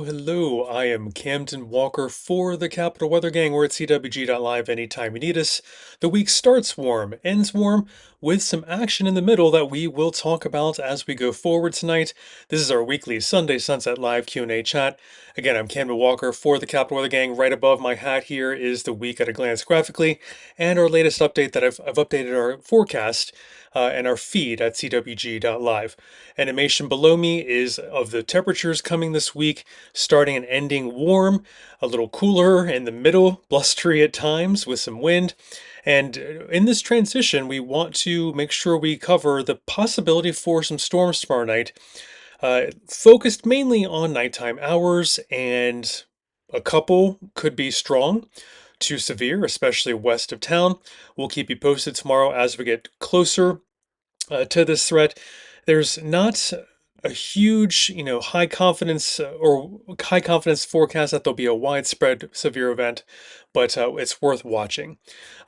Hello, I am Camden Walker for the Capital Weather Gang. We're at CWG.live anytime you need us. The week starts warm, ends warm, with some action in the middle that we will talk about as we go forward tonight. This is our weekly Sunday Sunset Live Q&A chat. Again, I'm Camden Walker for the Capital Weather Gang. Right above my hat here is the week at a glance graphically, and our latest update that I've updated our forecast and our feed at CWG.live. Animation below me is of the temperatures coming this week, starting and ending warm, a little cooler in the middle, blustery at times with some wind. And in this transition, we want to make sure we cover the possibility for some storms tomorrow night, focused mainly on nighttime hours, and a couple could be strong to severe, especially west of town. We'll keep you posted tomorrow as we get closer to this threat. There's not a huge, high confidence forecast that there'll be a widespread severe event, but it's worth watching.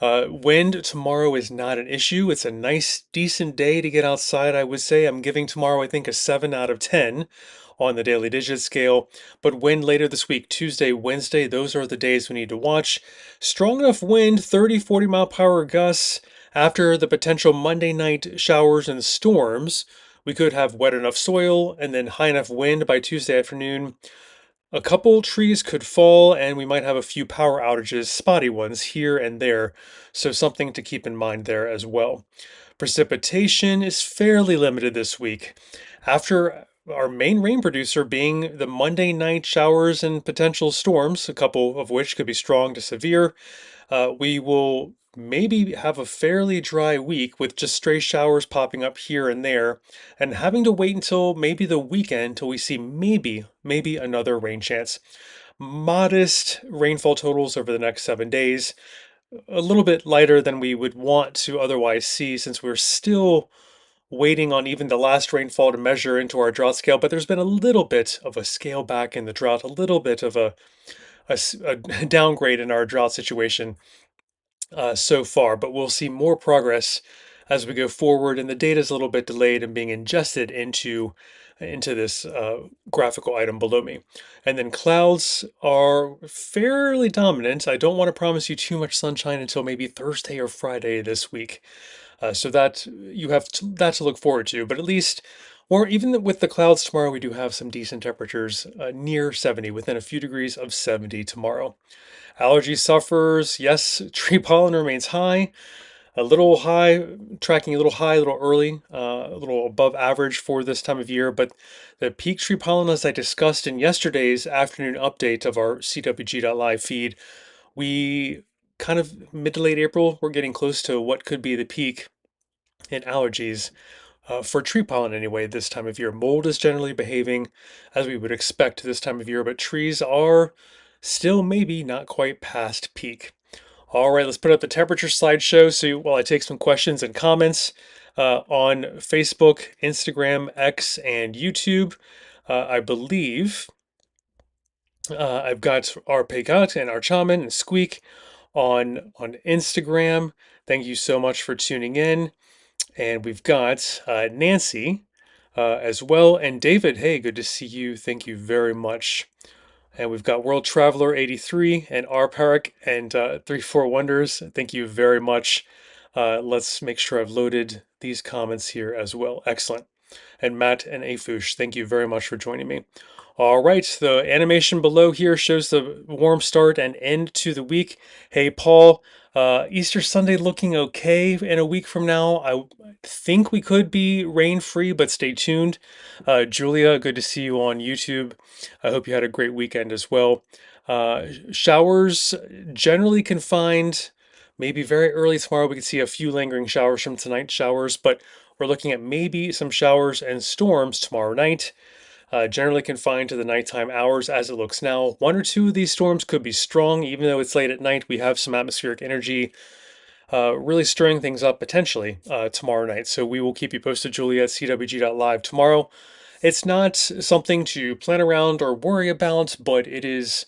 Wind tomorrow is not an issue. It's a nice, decent day to get outside, I would say. I'm giving tomorrow, I think, a 7 out of 10 on the daily digit scale. But wind later this week, Tuesday, Wednesday, those are the days we need to watch. Strong enough wind, 30, 40 mile per hour gusts. After the potential Monday night showers and storms, we could have wet enough soil and then high enough wind by Tuesday afternoon. A couple trees could fall, and we might have a few power outages, spotty ones here and there. So, something to keep in mind there as well. Precipitation is fairly limited this week. After our main rain producer being the Monday night showers and potential storms, a couple of which could be strong to severe, we will maybe have a fairly dry week with just stray showers popping up here and there, and having to wait until maybe the weekend till we see maybe another rain chance. Modest rainfall totals over the next 7 days, a little bit lighter than we would want to otherwise see since we're still waiting on even the last rainfall to measure into our drought scale. But there's been a little bit of a scale back in the drought, a little bit of a downgrade in our drought situation so far, but we'll see more progress as we go forward. And the data is a little bit delayed and being ingested into this graphical item below me. And then clouds are fairly dominant. I don't want to promise you too much sunshine until maybe Thursday or Friday this week. So that you have that to look forward to. But at least, or even with the clouds tomorrow, we do have some decent temperatures near 70, within a few degrees of 70 tomorrow. Allergy sufferers, yes, tree pollen remains high, a little high, tracking a little high, a little early, a little above average for this time of year. But the peak tree pollen, as I discussed in yesterday's afternoon update of our CWG.live feed, we kind of mid to late April, we're getting close to what could be the peak in allergies for tree pollen anyway this time of year. Mold is generally behaving as we would expect this time of year, but trees are still maybe not quite past peak. All right, let's put up the temperature slideshow. So while I take some questions and comments on Facebook, Instagram, X, and YouTube, I believe I've got our Pegat and our Chaman and Squeak on Instagram. Thank you so much for tuning in. And we've got Nancy as well. And David, hey, good to see you. Thank you very much. And we've got World Traveler 83 and R Parak and 34 Wonders. Thank you very much. Let's make sure I've loaded these comments here as well. Excellent. And Matt and Afush, thank you very much for joining me. All right, the animation below here shows the warm start and end to the week. Hey, Paul, Easter Sunday looking okay in a week from now. I think we could be rain-free, but stay tuned. Julia, good to see you on YouTube. I hope you had a great weekend as well. Showers generally confined. Maybe very early tomorrow we could see a few lingering showers from tonight's showers, but we're looking at maybe some showers and storms tomorrow night. Generally confined to the nighttime hours as it looks now. One or two of these storms could be strong, even though it's late at night. We have some atmospheric energy really stirring things up potentially tomorrow night. So we will keep you posted, Julia, at CWG.live tomorrow. It's not something to plan around or worry about, but it is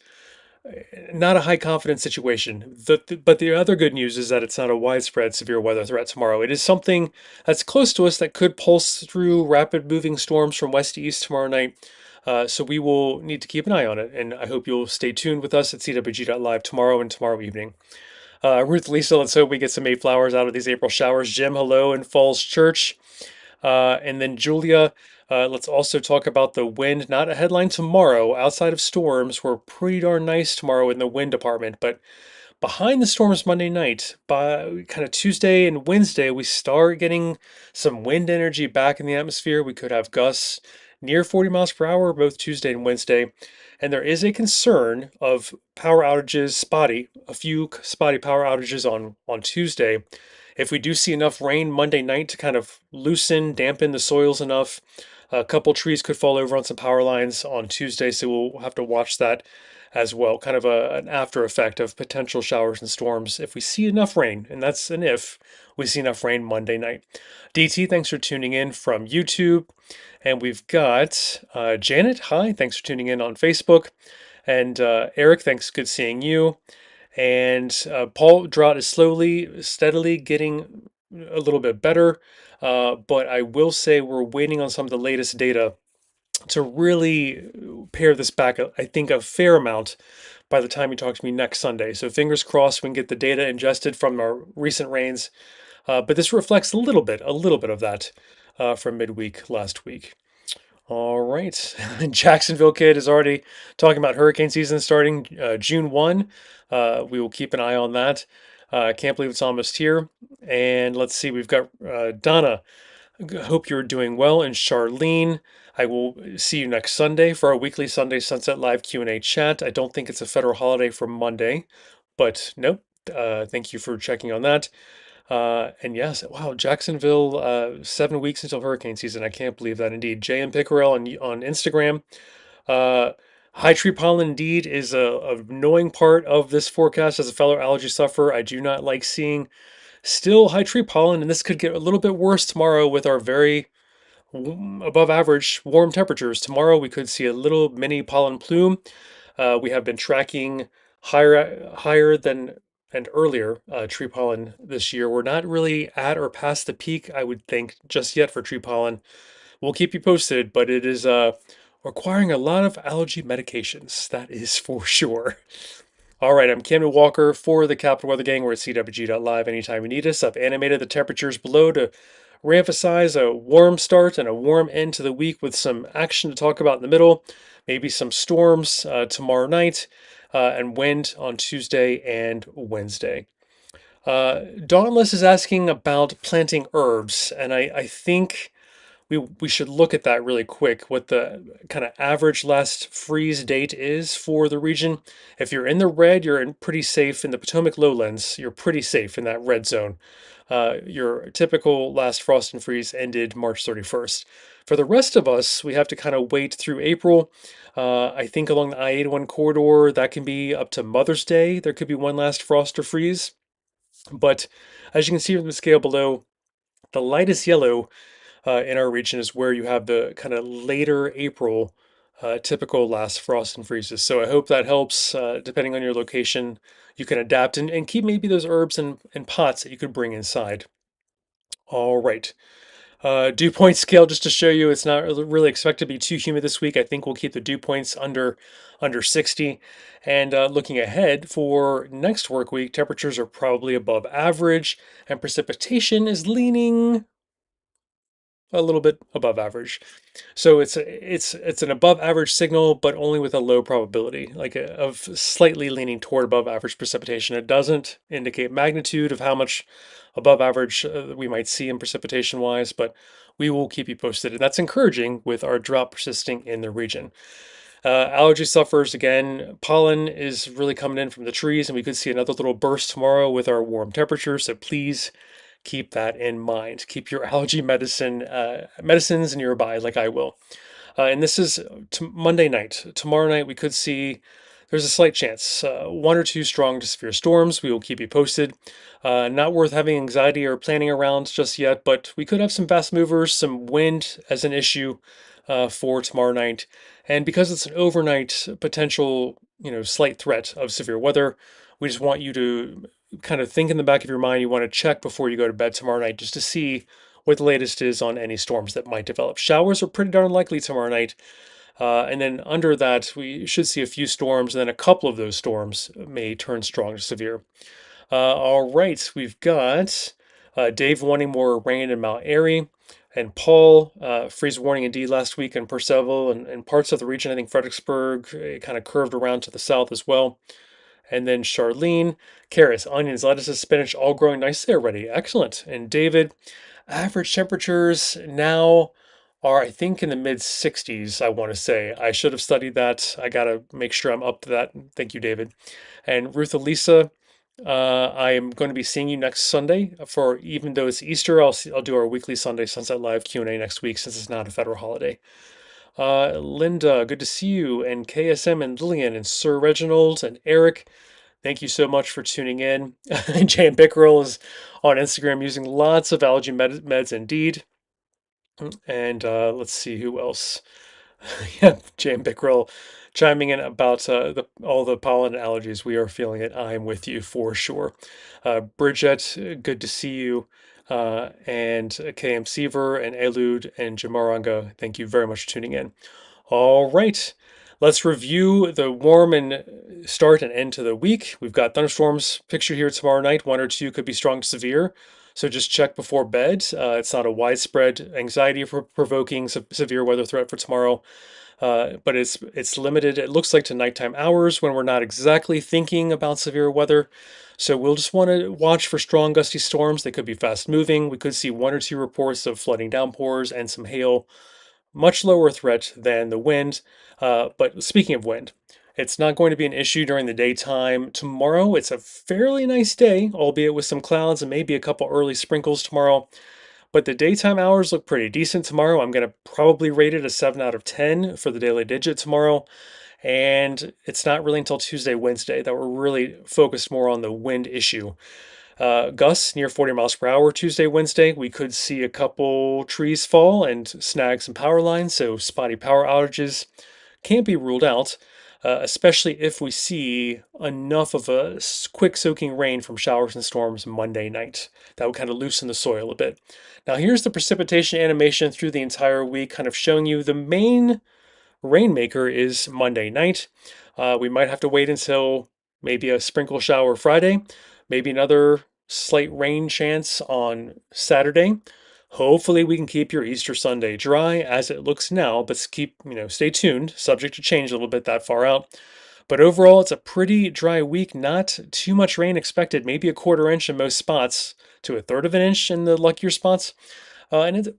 not a high confidence situation. But the other good news is that it's not a widespread severe weather threat tomorrow. It is something that's close to us that could pulse through rapid moving storms from west to east tomorrow night. So we will need to keep an eye on it. And I hope you'll stay tuned with us at cwg.live tomorrow and tomorrow evening. Ruth Lisa, let's hope we get some Mayflowers out of these April showers. Jim, hello in Falls Church. And then Julia, let's also talk about the wind. Not a headline tomorrow. Outside of storms, we're pretty darn nice tomorrow in the wind department. But behind the storms Monday night, by kind of Tuesday and Wednesday, we start getting some wind energy back in the atmosphere. We could have gusts near 40 miles per hour both Tuesday and Wednesday. And there is a concern of power outages, a few spotty power outages on Tuesday. If we do see enough rain Monday night to kind of dampen the soils enough, a couple trees could fall over on some power lines on Tuesday, so we'll have to watch that as well. Kind of an after effect of potential showers and storms if we see enough rain, and that's an if we see enough rain Monday night. DT, thanks for tuning in from YouTube. And we've got Janet, hi, thanks for tuning in on Facebook. And Eric, thanks, good seeing you. And Paul, drought is steadily getting a little bit better. But I will say we're waiting on some of the latest data to really pare this back, I think, a fair amount by the time you talk to me next Sunday. So fingers crossed we can get the data ingested from our recent rains. But this reflects a little bit of that from midweek last week. All right. Jacksonville Kid is already talking about hurricane season starting June 1. We will keep an eye on that. I can't believe it's almost here. And let's see, we've got Donna. Hope you're doing well. And Charlene, I will see you next Sunday for our weekly Sunday Sunset Live Q&A chat. I don't think it's a federal holiday for Monday, but nope. Thank you for checking on that. And yes, wow, Jacksonville, 7 weeks until hurricane season. I can't believe that indeed. JM Pickerel on Instagram. Uh, High tree pollen indeed is a annoying part of this forecast. As a fellow allergy sufferer, I do not like seeing still high tree pollen, and this could get a little bit worse tomorrow with our very above average warm temperatures. Tomorrow we could see a little mini pollen plume. We have been tracking higher than and earlier tree pollen this year. We're not really at or past the peak, I would think, just yet for tree pollen. We'll keep you posted, but it is requiring a lot of allergy medications. That is for sure. All right, I'm Camden Walker for the Capital Weather Gang. We're at cwg.live anytime you need us. I've animated the temperatures below to reemphasize a warm start and a warm end to the week with some action to talk about in the middle, maybe some storms tomorrow night, and wind on Tuesday and Wednesday. Dauntless is asking about planting herbs, and I think we should look at that really quick, what the kind of average last freeze date is for the region. If you're in the red, you're pretty safe. In the Potomac lowlands, you're pretty safe in that red zone. Your typical last frost and freeze ended March 31st. For the rest of us, we have to kind of wait through April. I think along the I-81 corridor, that can be up to Mother's Day. There could be one last frost or freeze. But as you can see from the scale below, the lightest yellow in our region is where you have the kind of later April typical last frost and freezes. So I hope that helps. Depending on your location, you can adapt and keep maybe those herbs in pots that you could bring inside. All right. Dew point scale, just to show you, it's not really expected to be too humid this week. I think we'll keep the dew points under 60. And looking ahead for next work week, temperatures are probably above average, and precipitation is leaning a little bit above average. So it's an above average signal, but only with a low probability, of slightly leaning toward above average precipitation. It doesn't indicate magnitude of how much above average we might see in precipitation wise, but we will keep you posted. And that's encouraging with our drought persisting in the region. Allergy sufferers, again, pollen is really coming in from the trees, and we could see another little burst tomorrow with our warm temperatures. So please keep that in mind. Keep your allergy medicines nearby, like I will. And this is Monday night. Tomorrow night, we could see there's a slight chance, one or two strong to severe storms. We will keep you posted. Not worth having anxiety or planning around just yet, but we could have some fast movers, some wind as an issue for tomorrow night. And because it's an overnight potential, slight threat of severe weather, we just want you to kind of think in the back of your mind. You want to check before you go to bed tomorrow night just to see what the latest is on any storms that might develop. Showers are pretty darn likely tomorrow night. And then under that, we should see a few storms, and then a couple of those storms may turn strong to severe. All right, we've got Dave wanting more rain in Mount Airy, and Paul, freeze warning indeed last week in Percival and parts of the region. I think Fredericksburg kind of curved around to the south as well. And then Charlene, carrots, onions, lettuces, spinach, all growing nicely already. Excellent. And David, average temperatures now are, I think, in the mid 60s, I want to say. I should have studied that. I got to make sure I'm up to that. Thank you, David. And Ruth Elisa, I am going to be seeing you next Sunday for, even though it's Easter, I'll do our weekly Sunday Sunset Live Q&A next week since it's not a federal holiday. Linda, good to see you, and KSM and Lillian and Sir Reginald and Eric. Thank you so much for tuning in. Jan Bickerel is on Instagram using lots of allergy meds indeed. And let's see who else. Yeah, Jan Bickerel chiming in about all the pollen allergies. We are feeling it. I'm with you for sure. Bridget, good to see you. And KM Seaver and Elud and Jamaranga, thank you very much for tuning in. All right, let's review the warm and start and end to the week. We've got thunderstorms pictured here tomorrow night. One or two could be strong to severe. So just check before bed. It's not a widespread anxiety provoking severe weather threat for tomorrow. But it's limited, it looks like, to nighttime hours when we're not exactly thinking about severe weather. So we'll just want to watch for strong gusty storms. They could be fast moving. We could see one or two reports of flooding downpours and some hail. Much lower threat than the wind. But speaking of wind, it's not going to be an issue during the daytime. Tomorrow, it's a fairly nice day, albeit with some clouds and maybe a couple early sprinkles tomorrow. But the daytime hours look pretty decent tomorrow. I'm going to probably rate it a 7 out of 10 for the daily digit tomorrow. And it's not really until Tuesday, Wednesday that we're really focused more on the wind issue. Gusts near 40 miles per hour Tuesday, Wednesday. We could see a couple trees fall and snag some power lines, so spotty power outages can't be ruled out, especially if we see enough of a quick soaking rain from showers and storms Monday night. That would kind of loosen the soil a bit. Now, here's the precipitation animation through the entire week, kind of showing you the main rainmaker is Monday night. We might have to wait until maybe a sprinkle shower Friday, maybe another slight rain chance on Saturday. Hopefully we can keep your Easter Sunday dry as it looks now, but keep, stay tuned, subject to change a little bit that far out. But overall, it's a pretty dry week, not too much rain expected, maybe a quarter inch in most spots to a third of an inch in the luckier spots. And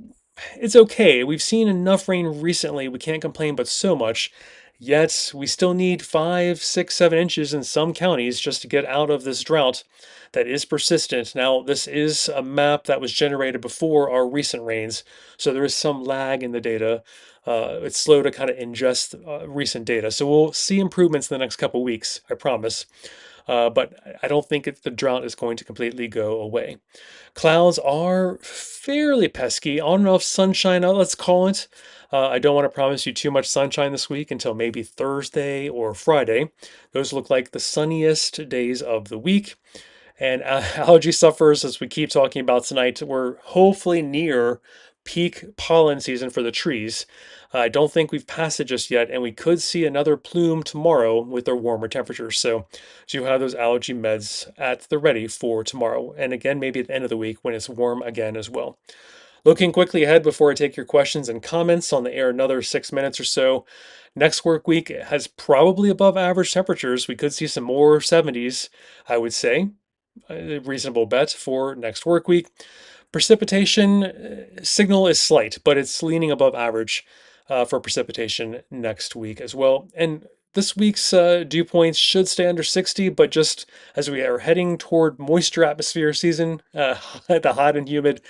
it's okay. We've seen enough rain recently. We can't complain, but so much. Yet we still need 5, 6, 7 inches in some counties just to get out of this drought that is persistent. Now, this is a map that was generated before our recent rains, so there is some lag in the data. It's slow to kind of ingest recent data. So we'll see improvements in the next couple weeks, I promise. But I don't think the drought is going to completely go away. Clouds are fairly pesky. On and off sunshine, let's call it. I don't want to promise you too much sunshine this week until maybe Thursday or Friday. Those look like the sunniest days of the week. And allergy sufferers, as we keep talking about tonight, we're hopefully near peak pollen season for the trees. I don't think we've passed it just yet, and we could see another plume tomorrow with our warmer temperatures. So you have those allergy meds at the ready for tomorrow. And again, maybe at the end of the week when it's warm again as well. Looking quickly ahead before I take your questions and comments on the air another 6 minutes or so. Next work week has probably above average temperatures. We could see some more 70s, I would say. A reasonable bet for next work week. Precipitation signal is slight, but it's leaning above average for precipitation next week as well. And this week's dew points should stay under 60, but just as we are heading toward moisture atmosphere season, the hot and humid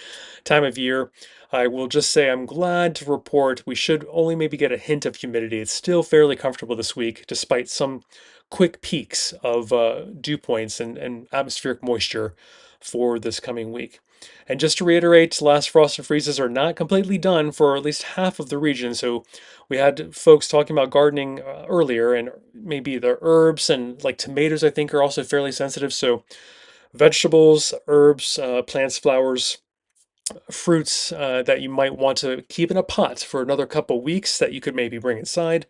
time of year, I will just say I'm glad to report we should only maybe get a hint of humidity. It's still fairly comfortable this week, despite some quick peaks of dew points and atmospheric moisture for this coming week. And just to reiterate, last frost and freezes are not completely done for at least half of the region. So we had folks talking about gardening earlier, and maybe the herbs and like tomatoes, I think, are also fairly sensitive. So vegetables, herbs, plants, flowers, fruits that you might want to keep in a pot for another couple weeks that you could maybe bring inside.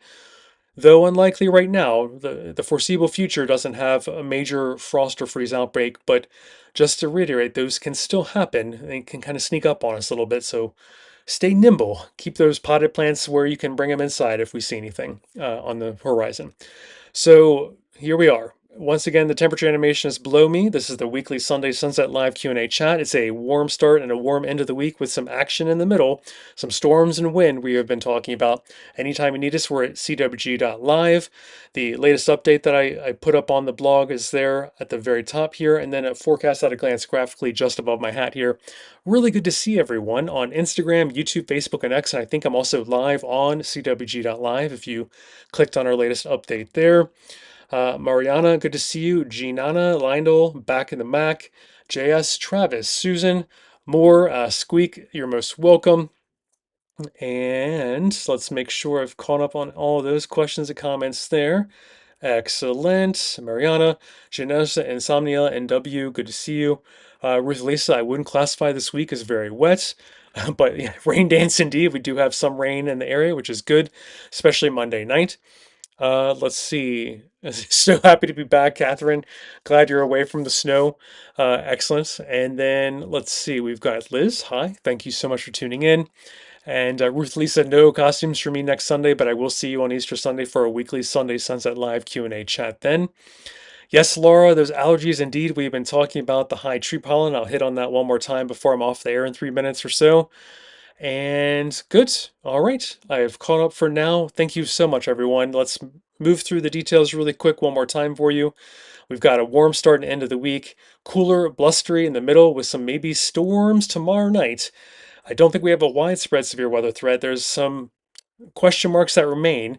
Though unlikely right now, the foreseeable future doesn't have a major frost or freeze outbreak, but just to reiterate, those can still happen. They can kind of sneak up on us a little bit, so stay nimble. Keep those potted plants where you can bring them inside if we see anything on the horizon. So here we are. Once again, the temperature animation is below me. This is the weekly Sunday Sunset Live Q&A chat. It's a warm start and a warm end of the week with some action in the middle, some storms and wind we have been talking about. Anytime you need us, we're at cwg.live. The latest update that I put up on the blog is there at the very top here, and then a forecast at a glance graphically just above my hat here. Really good to see everyone on Instagram, YouTube, Facebook, and X. And I think I'm also live on cwg.live if you clicked on our latest update there. Mariana, good to see you. Ginana, Lindell, back in the Mac. JS, Travis, Susan, Moore, Squeak, you're most welcome. And let's make sure I've caught up on all of those questions and comments there. Excellent. Mariana, Janessa, Insomnia, NW, good to see you. Ruth Lisa, I wouldn't classify this week as very wet, but yeah, rain dance indeed. We do have some rain in the area, which is good, especially Monday night. Let's see. So happy to be back, Catherine. Glad you're away from the snow. Excellent. And then let's see. We've got Liz. Hi. Thank you so much for tuning in. And Ruth Lisa, no costumes for me next Sunday, but I will see you on Easter Sunday for a weekly Sunday Sunset Live Q&A chat then. Yes, Laura, those allergies indeed. We've been talking about the high tree pollen. I'll hit on that one more time before I'm off the air in 3 minutes or so. And good. All right. I have caught up for now. Thank you so much, everyone. Let's move through the details really quick one more time for you. We've got a warm start and end of the week, cooler, blustery in the middle with some maybe storms tomorrow night. I don't think we have a widespread severe weather threat. There's some question marks that remain,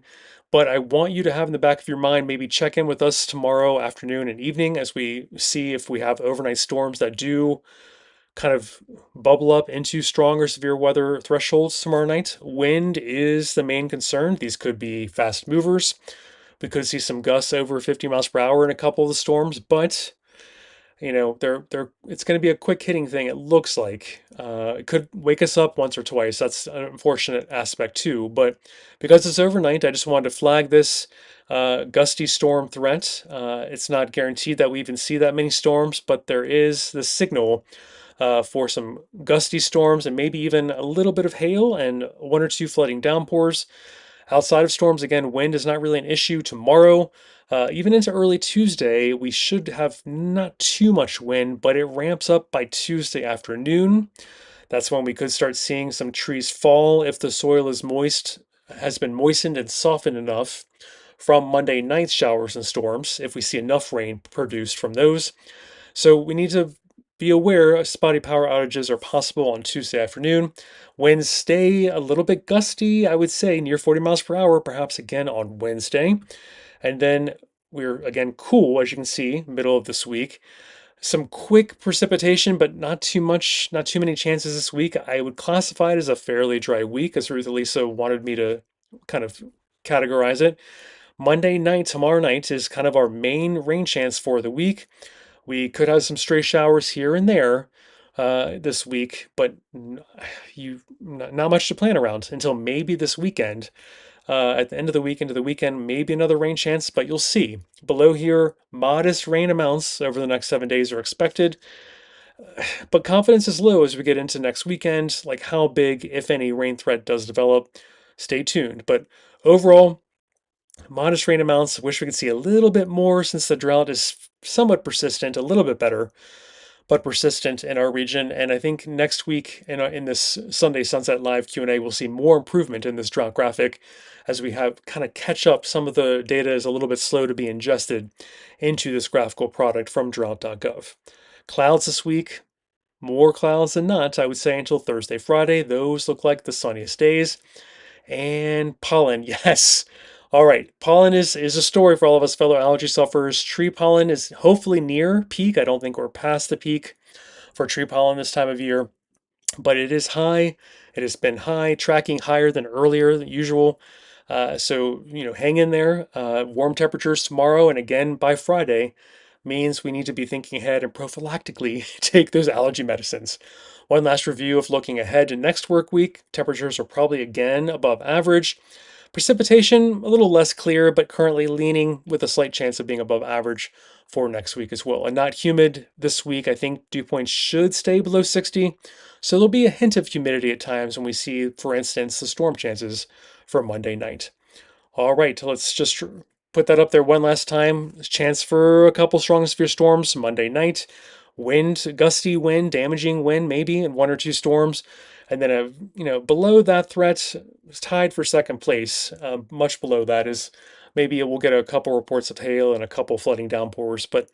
but I want you to have in the back of your mind, maybe check in with us tomorrow afternoon and evening as we see if we have overnight storms that do kind of bubble up into stronger severe weather thresholds tomorrow night. Wind is the main concern. These could be fast movers. We could see some gusts over 50 miles per hour in a couple of the storms, but they're it's going to be a quick hitting thing. It looks like it could wake us up once or twice. That's an unfortunate aspect too. But because it's overnight, I just wanted to flag this gusty storm threat. It's not guaranteed that we even see that many storms, but there is the signal for some gusty storms and maybe even a little bit of hail and one or two flooding downpours. Outside of storms, again, wind is not really an issue tomorrow. Even into early Tuesday, we should have not too much wind, but it ramps up by Tuesday afternoon. That's when we could start seeing some trees fall if the soil is moist, has been moistened and softened enough from Monday night's showers and storms, if we see enough rain produced from those. So we need to be aware spotty power outages are possible on Tuesday afternoon. Winds stay a little bit gusty, I would say, near 40 miles per hour, perhaps again on Wednesday. And then we're again cool, as you can see, middle of this week. Some quick precipitation, but not too much, not too many chances this week. I would classify it as a fairly dry week, as Ruth Elisa wanted me to kind of categorize it. Monday night, tomorrow night, is kind of our main rain chance for the week. We could have some stray showers here and there this week, but not much to plan around until maybe this weekend. At the end of the week into the weekend, maybe another rain chance, but you'll see. Below here, modest rain amounts over the next 7 days are expected, but confidence is low as we get into next weekend, like how big, if any, rain threat does develop. Stay tuned. But overall, modest rain amounts. Wish we could see a little bit more since the drought is somewhat persistent, a little bit better, but persistent in our region. And I think next week in this Sunday Sunset Live Q&A, we'll see more improvement in this drought graphic as we have kind of catch up. Some of the data is a little bit slow to be ingested into this graphical product from drought.gov. Clouds this week, more clouds than not, I would say, until Thursday, Friday. Those look like the sunniest days. And pollen, yes. All right, pollen is a story for all of us fellow allergy sufferers. Tree pollen is hopefully near peak. I don't think we're past the peak for tree pollen this time of year, but it is high. It has been high, tracking higher than earlier than usual. So hang in there. Warm temperatures tomorrow, and again by Friday. means we need to be thinking ahead and prophylactically take those allergy medicines. One last review of looking ahead to next work week. Temperatures are probably again above average. Precipitation, a little less clear, but currently leaning with a slight chance of being above average for next week as well. And not humid this week. I think dew points should stay below 60. So there'll be a hint of humidity at times when we see, for instance, the storm chances for Monday night. All right, let's just put that up there one last time. Chance for a couple strong severe storms Monday night. Wind, gusty wind, damaging wind, maybe in one or two storms. And then below that threat, tied for second place. Much below that is maybe we'll get a couple reports of hail and a couple flooding downpours, but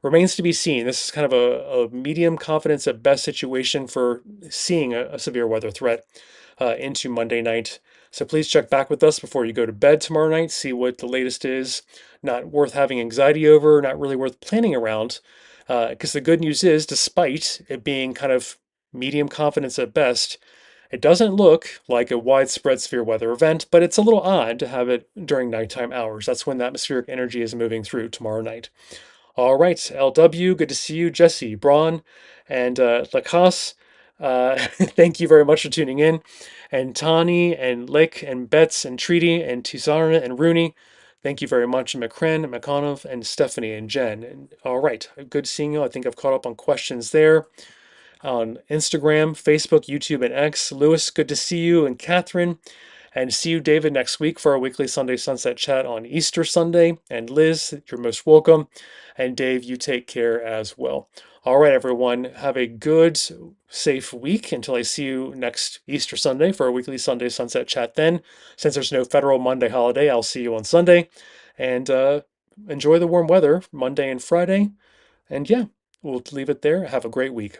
remains to be seen. This is kind of a medium confidence at best situation for seeing a severe weather threat into Monday night. So please check back with us before you go to bed tomorrow night, see what the latest is. Not worth having anxiety over, not really worth planning around. Because the good news is, despite it being kind of medium confidence at best, it doesn't look like a widespread severe weather event, but it's a little odd to have it during nighttime hours. That's when the atmospheric energy is moving through tomorrow night. All right, LW, good to see you, Jesse, Braun, and Lacasse. Thank you very much for tuning in. And Tani, and Lick, and Betts, and Treaty, and Tizarna, and Rooney. Thank you very much, and McCren, and McConaughey, and Stephanie, and Jen. And all right, good seeing you. I think I've caught up on questions there on Instagram, Facebook, YouTube, and X. Lewis, good to see you, and Catherine. And see you, David, next week for our weekly Sunday Sunset Chat on Easter Sunday. And Liz, you're most welcome. And Dave, you take care as well. All right, everyone, have a good, safe week until I see you next Easter Sunday for our weekly Sunday Sunset Chat then. Since there's no federal Monday holiday, I'll see you on Sunday. And enjoy the warm weather Monday and Friday. And yeah, we'll leave it there. Have a great week.